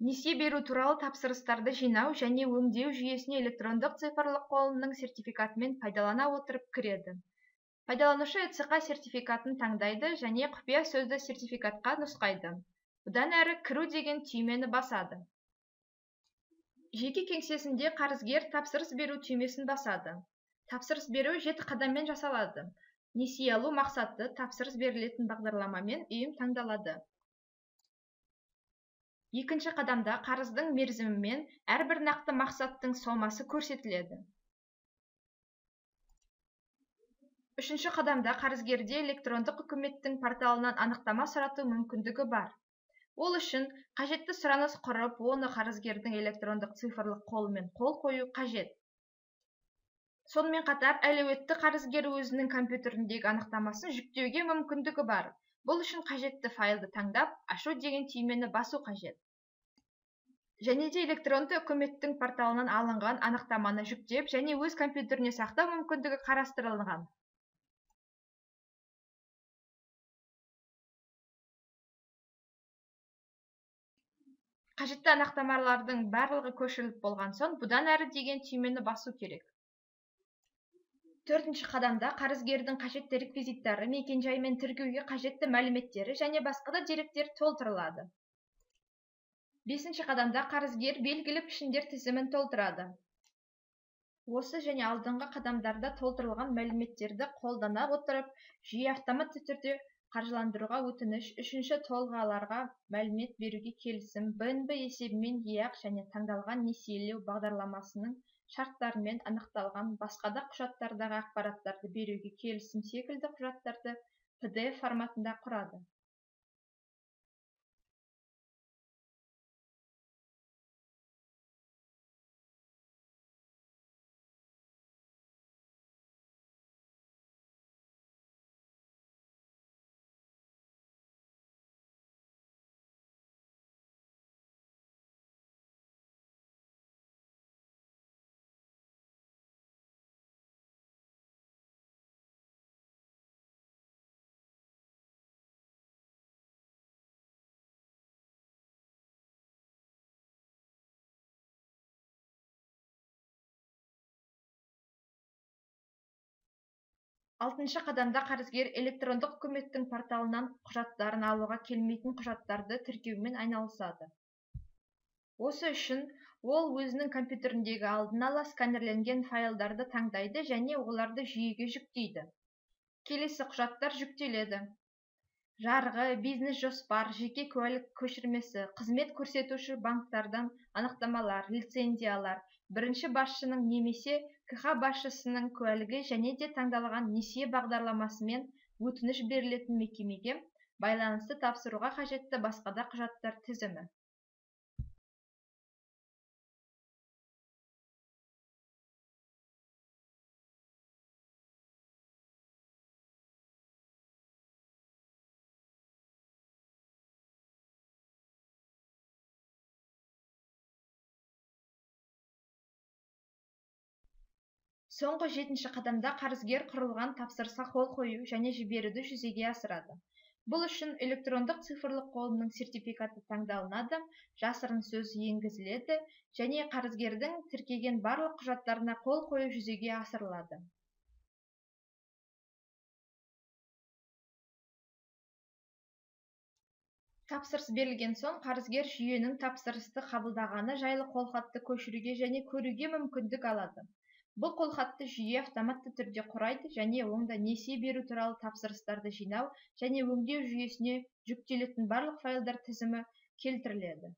Несие беру туралы тапсырыстарды жинау және өңдеу жүйесіне электрондық цифрлық қолының сертификатымен пайдалана отырып кіреді. Пайдаланушы ЭЦК сертификатын таңдайды және құпия сөзді сертификатқа нұсқайды. Бұдан әрі кіру деген түймені басады. Жеке кеңсесінде қарызгер тапсырыс беру түймесін басады. Тапсырыс беру 7 қадаммен жасалады. Несие алу мақсаты тапсырыс берілетін бағдарламамен ұйым таңдалады. Екінші қадамда қарыздың мерзімімен әрбір нақты мақсаттың сомасы көрсетіледі. Үшінші қадамда қарызгерде электрондық үкіметтің порталынан анықтама сұрату мүмкіндігі бар. Ол үшін қажетті сұраныс құрып, оны қарызгердің электрондық цифрлық қолымен қол қою қажет. Сонымен қатар, әлеуетті қарызгер өзінің компьютеріндегі анықтамасын жүктеуге мүмкіндігі бар. Бұл үшін қажетті файлды таңдап, ашу деген түймені басу қажет. Және де электронды үкіметтің порталынан алынған анықтаманы жүктеп, және өз компьютеріне сақтау мүмкіндігі қарастырылған. Қажетті анықтамалардың барлығы көшіріліп болған соң, бұдан әрі деген түймені басу керек. Төртінші қадамда қарызгердің қажетті реквизиттары, мекен-жайы мен тіркеуге қажетті мәліметтері және басқа да деректер толтырылады. Бесінші қадамда қарызгер белгілі пішіндер тізімін толтырады. Осы және алдыңғы қадамдарда толтырылған мәліметтерді қолдана отырып, жүйе автоматты түрде қаржыландыруға өтініш, үшінші тұлғаларға мәлімет беруге келісім, БНБ есебімен ЕАК және таңдалған несиелеу бағдарламасының шарттарымен анықталған басқа да құжаттардағы ақпараттарды беруге келісім секілді құжаттарды PDF форматында құрады. Алтыншы қадамда қарызгер электрондық үкіметтің порталынан құжаттарын алуға келмейтін құжаттарды тіркеумен айналысады. Осы үшін ол өзінің компьютеріндегі алдын ала сканерленген файлдарды таңдайды және оларды жүйеге жүктейді. Келесі құжаттар жүктеледі. Жарғы, бизнес жоспар, жеке куәлік көшірмесі, қызмет көрсетуші банктардан анықтамалар, лицензиялар, бірінші басшының немесе КХ басшысының куәлігі және де таңдалған несие бағдарламасымен өтініш берілетін мекемеге байланысты тапсыруға қажетті басқа да құжаттар тізімі. Соңғы 7-ші қадамда қарызгер құрылған тапсырысқа қол қою және жіберуді жүзеге асырады. Бұл үшін электрондық цифрлық қолының сертификаты таңдалынады, жасырын сөз енгізіледі және қарызгердің тіркеген барлық құжаттарына қол қою жүзеге асырылады. Тапсырыс берілген соң, қарызгер жүйенің тапсырысты қабылдағаны жайлы қолхатты көшіруге және көруге мүмкіндік алады. Бұл қолхатты жүйе автоматты түрде құрайды және онда несие беру туралы тапсырыстарды жинау және өңдеу жүйесіне жүктелетін барлық файлдар тізімі келтіріледі.